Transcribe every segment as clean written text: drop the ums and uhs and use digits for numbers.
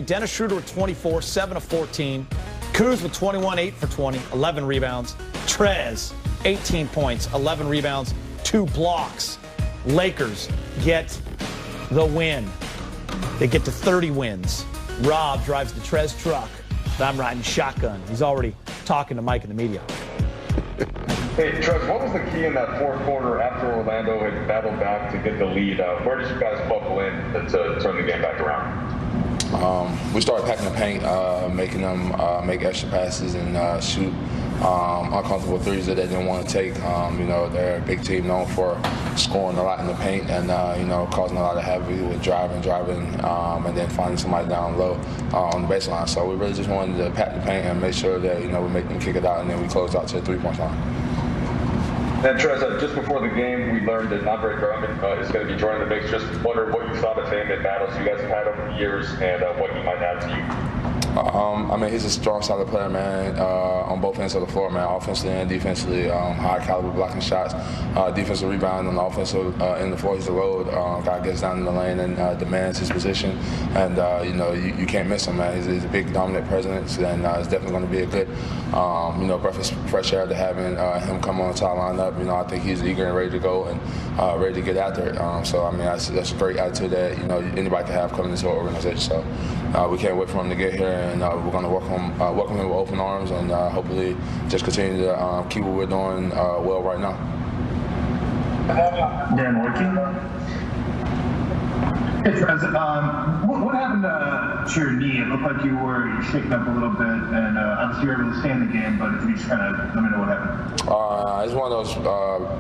Dennis Schroeder with 24, 7 of 14. Kuz with 21, 8 for 20, 11 rebounds. Trez, 18 points, 11 rebounds, 2 blocks. Lakers get the win. They get to 30 wins. Rob drives the Trez truck. I'm riding shotgun. He's already talking to Mike in the media. Hey, Trez, what was the key in that fourth quarter after Orlando had battled back to get the lead? Where did you guys buckle in to turn the game back around? We started packing the paint, making them make extra passes and shoot uncomfortable threes that they didn't want to take. They're a big team known for scoring a lot in the paint and, causing a lot of havoc with driving, and then finding somebody down low on the baseline. So we really just wanted to pack the paint and make sure that, we make them kick it out, and then we close out to the three-point line. And Trez, just before the game, we learned that Montrez Harrell is going to be joining the mix. Just wonder what you thought of him in battles you guys have had over the years and what he might add to you. He's a strong, solid player, man, on both ends of the floor, man, offensively and defensively. High caliber blocking shots, defensive rebound on the offensive end of the floor. He's a load. Guy gets down in the lane and demands his position. And, you can't miss him, man. He's a big, dominant presence, and it's definitely going to be a good, breath of fresh air to having him come on the top line up. I think he's eager and ready to go and ready to get after it. That's a great attitude that, anybody can have coming into our organization. So we can't wait for him to get here. And we're going to welcome him with open arms and hopefully just continue to keep what we're doing well right now. Dan Morky. Hey, Trez, what happened to your knee? It looked like you were shaken up a little bit, and obviously you were able to stay in the game, but if you just kind of let me know what happened. It's one of those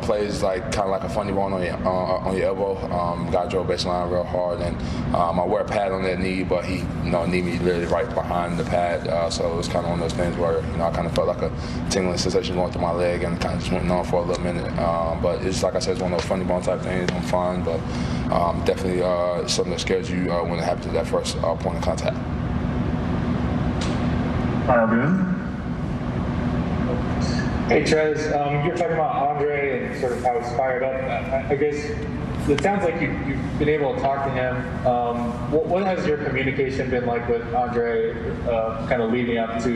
plays kind of like a funny bone on your elbow. Guy drove baseline real hard, and I wear a pad on that knee, but he knee me literally right behind the pad, so it was kind of one of those things where I kind of felt like a tingling sensation going through my leg, and kind of just went on for a little minute. But it's like I said, it's one of those funny bone type things. I'm fine, but definitely something that scares you when it happens at that first point of contact. Hey Trez, you're talking about Andre and sort of how he's fired up. I guess it sounds like you've been able to talk to him. What has your communication been like with Andre kind of leading up to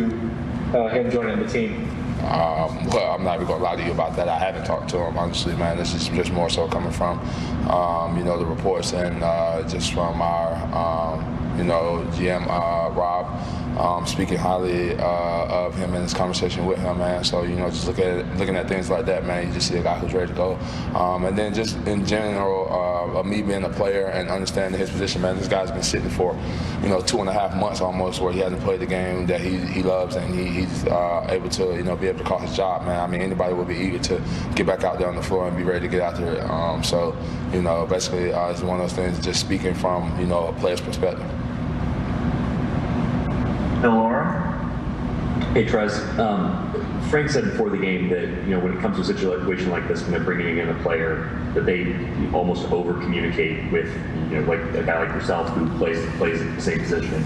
him joining the team? Well, I'm not even going to lie to you about that. I haven't talked to him, honestly, man. This is just more so coming from, the reports and just from our, GM, Rob, speaking highly of him and his conversation with him, man. So, just looking at things like that, man, you just see a guy who's ready to go. And then just in general, of me being a player and understanding his position, man, this guy's been sitting for, 2.5 months almost where he hasn't played the game that he loves, and he's able to, be able to call his job, man. I mean, anybody would be eager to get back out there on the floor and be ready to get after it. So, basically, it's one of those things just speaking from, a player's perspective. Laura? Hey, Trez. Frank said before the game that, when it comes to a situation like this, when they're bringing in a player, that they almost over-communicate with, like a guy like yourself who plays the same position.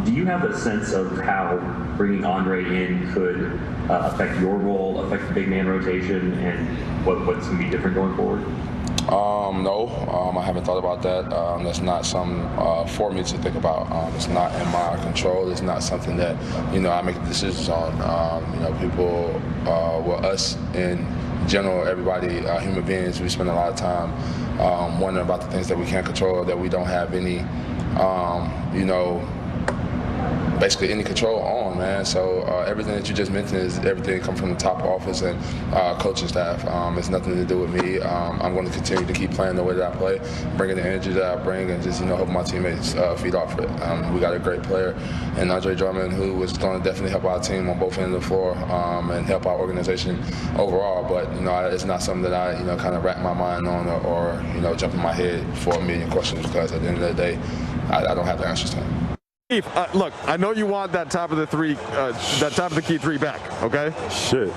Do you have a sense of how bringing Andre in could affect your role, affect the big man rotation, and what's going to be different going forward? No, I haven't thought about that. That's not something for me to think about. It's not in my control. It's not something that, I make decisions on. People, us in general, everybody, human beings, we spend a lot of time wondering about the things that we can't control, that we don't have any, basically any control on, man. So everything that you just mentioned is everything comes from the top office and coaching staff. It's nothing to do with me. I'm going to continue to keep playing the way that I play, bringing the energy that I bring, and just hope my teammates feed off it. We got a great player, and Andre Drummond, who is going to definitely help our team on both ends of the floor and help our organization overall. But it's not something that I kind of wrap my mind on or jump in my head for a million questions, because at the end of the day, I don't have the answers to them. Look, I know you want that top of the key three back, okay? Shit.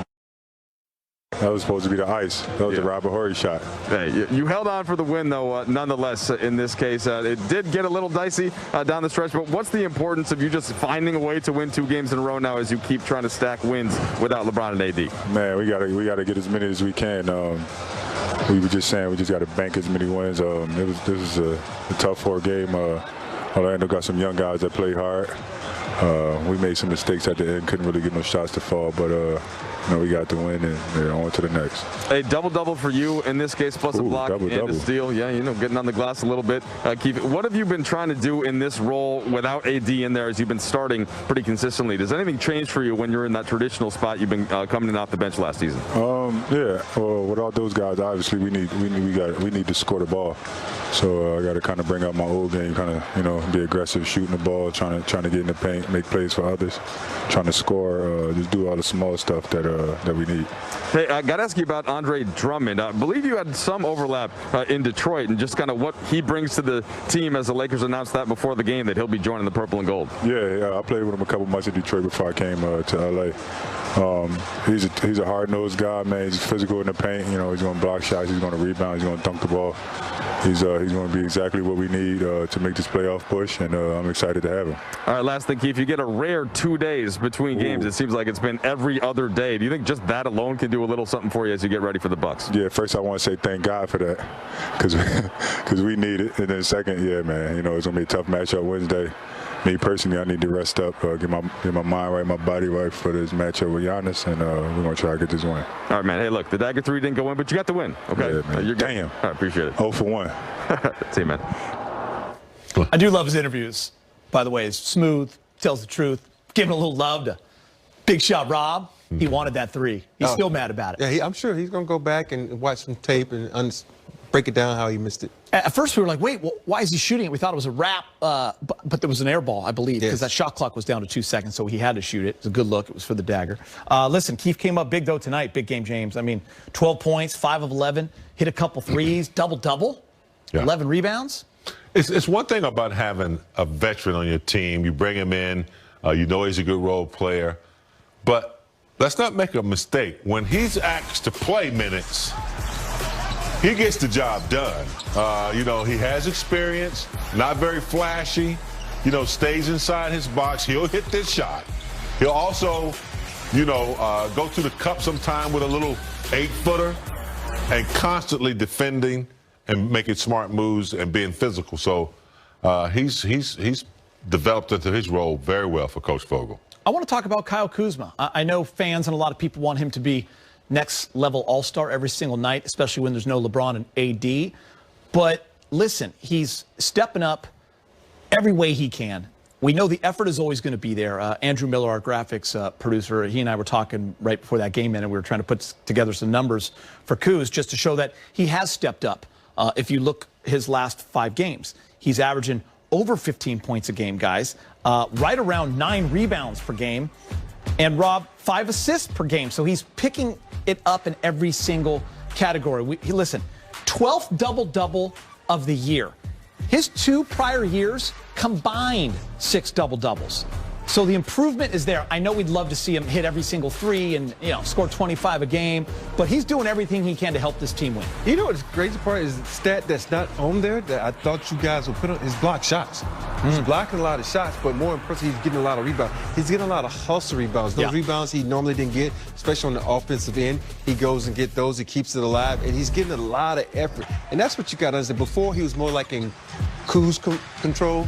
That was supposed to be the ice. That was the Robert Horry shot. Hey, you held on for the win, though, nonetheless, in this case. It did get a little dicey down the stretch, but what's the importance of you just finding a way to win 2 games in a row now as you keep trying to stack wins without LeBron and AD? Man, we gotta get as many as we can. We were just saying we just got to bank as many wins. This was a tough 4 game. Orlando got some young guys that play hard. We made some mistakes at the end, couldn't really get no shots to fall, but we got the win and on to the next. A double-double for you in this case, plus a block and a steal. Yeah, getting on the glass a little bit. Keith, what have you been trying to do in this role without AD in there as you've been starting pretty consistently? Does anything change for you when you're in that traditional spot you've been coming in off the bench last season? Yeah, well, without those guys, obviously we need to score the ball. So I got to kind of bring out my old game, kind of be aggressive, shooting the ball, trying to get in the paint, make plays for others, trying to score, just do all the small stuff that we need. Hey, I got to ask you about Andre Drummond. I believe you had some overlap in Detroit and just kind of what he brings to the team as the Lakers announced that before the game that he'll be joining the purple and gold. Yeah, I played with him a couple months in Detroit before I came to LA. He's a hard-nosed guy, man. He's physical in the paint. He's going to block shots. He's going to rebound. He's going to dunk the ball. He's going to be exactly what we need to make this playoff push, and I'm excited to have him. All right, last thing, Keith. You get a rare 2 days between games. It seems like it's been every other day. Do you think just that alone can do a little something for you as you get ready for the Bucks? Yeah, first I want to say thank God for that because we need it. And then second, yeah, man, it's going to be a tough matchup Wednesday. Me personally, I need to rest up, get my mind right, my body right for this matchup with Giannis, and we're going to try to get this win. All right, man. Hey, look, the Dagger 3 didn't go in, but you got the win. Okay? Yeah, man. You're good. Damn. I appreciate it. 0 for 1. See you, man. I do love his interviews, by the way. He's smooth, tells the truth, giving a little love to Big Shot Rob. He wanted that 3. He's still mad about it. Yeah, I'm sure he's going to go back and watch some tape and break it down how he missed it. At first, we were like, wait, why is he shooting it? We thought it was a wrap, but there was an air ball, I believe, because that shot clock was down to 2 seconds, so he had to shoot it. It was a good look. It was for the Dagger. Listen, Keith came up big, though, tonight. Big game, James. I mean, 12 points, 5 of 11, hit a couple threes, double-double, 11 rebounds. It's one thing about having a veteran on your team. You bring him in. He's a good role player. But let's not make a mistake. When he's asked to play minutes, he gets the job done. He has experience, not very flashy, stays inside his box. He'll hit this shot. He'll also, go to the cup sometime with a little 8-footer and constantly defending and making smart moves and being physical. So he's developed into his role very well for Coach Vogel. I want to talk about Kyle Kuzma. I know fans and a lot of people want him to be next level all-star every single night, especially when there's no LeBron and AD. But listen, he's stepping up every way he can. We know the effort is always going to be there. Andrew Miller, our graphics producer, he and I were talking right before that game ended. We were trying to put together some numbers for Kuz just to show that he has stepped up. If you look his last 5 games, he's averaging over 15 points a game, guys, right around 9 rebounds per game, and Rob, 5 assists per game. So he's picking it up in every single category. Listen, 12th double-double of the year. His 2 prior years combined 6 double-doubles. So the improvement is there. I know we'd love to see him hit every single 3 and, score 25 a game, but he's doing everything he can to help this team win. You know what's crazy part is the stat that's not on there that I thought you guys would put on is block shots. He's blocking a lot of shots, but more importantly, he's getting a lot of rebounds. He's getting a lot of hustle rebounds. Those rebounds he normally didn't get, especially on the offensive end. He goes and gets those. He keeps it alive, and he's getting a lot of effort. And that's what you got to understand. Before, he was more like in cruise control.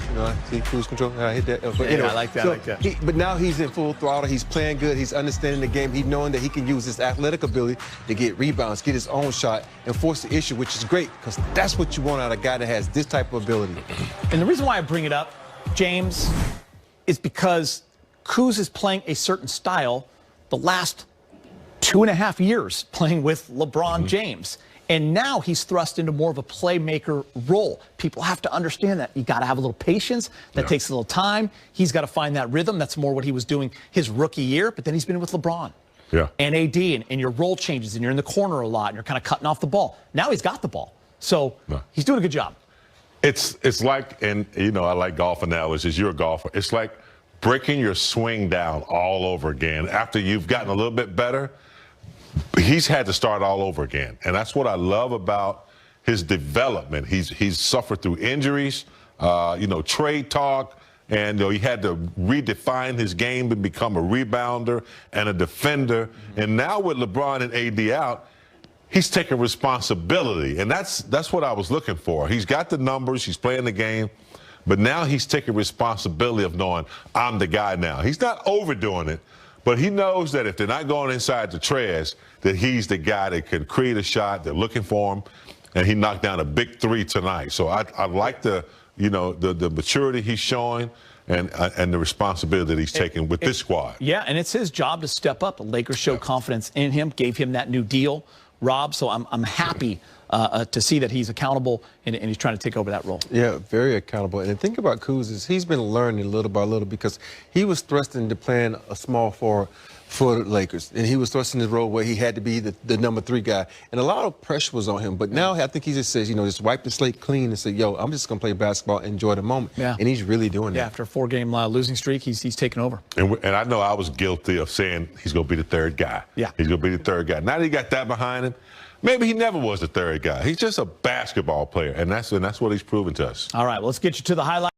See, cruise control. I hit that. But anyway, I like that. But now he's in full throttle. He's playing good. He's understanding the game. He's knowing that he can use his athletic ability to get rebounds, get his own shot, and force the issue, which is great because that's what you want out of a guy that has this type of ability. And the reason why I bring it up, James, is because Kuz is playing a certain style the last 2.5 years playing with LeBron James. And now he's thrust into more of a playmaker role. People have to understand that. You got to have a little patience. That takes a little time. He's got to find that rhythm. That's more what he was doing his rookie year. But then he's been with LeBron and AD, and your role changes, and you're in the corner a lot, and you're kind of cutting off the ball. Now he's got the ball. So he's doing a good job. It's like, and I like golf analogies. You're a golfer. It's like breaking your swing down all over again. After you've gotten a little bit better, he's had to start all over again. And that's what I love about his development. He's suffered through injuries, trade talk, and he had to redefine his game and become a rebounder and a defender. And now with LeBron and AD out, he's taking responsibility, and that's what I was looking for. He's got the numbers, he's playing the game, But now he's taking responsibility of knowing I'm the guy now. He's not overdoing it, but he knows that if they're not going inside the Trez, that he's the guy that can create a shot. They're looking for him, and he knocked down a big 3 tonight. So I like the maturity he's showing and the responsibility that he's taking with this squad. Yeah, and it's his job to step up. The Lakers showed confidence in him, gave him that new deal, Rob. So I'm happy to see that he's accountable and he's trying to take over that role. Yeah, very accountable. And the thing about Kuz is he's been learning little by little because he was thrust into playing a small forward for the Lakers. And he was thrust in his role where he had to be the number 3 guy. And a lot of pressure was on him. But now I think he just says, just wipe the slate clean and say, yo, I'm just going to play basketball, enjoy the moment. Yeah. And he's really doing that. Yeah, after a 4-game losing streak, he's taken over. And I know I was guilty of saying he's going to be the 3rd guy. Yeah. He's going to be the 3rd guy. Now that he got that behind him, maybe he never was the 3rd guy. He's just a basketball player, and that's what he's proven to us. All right, well, let's get you to the highlight.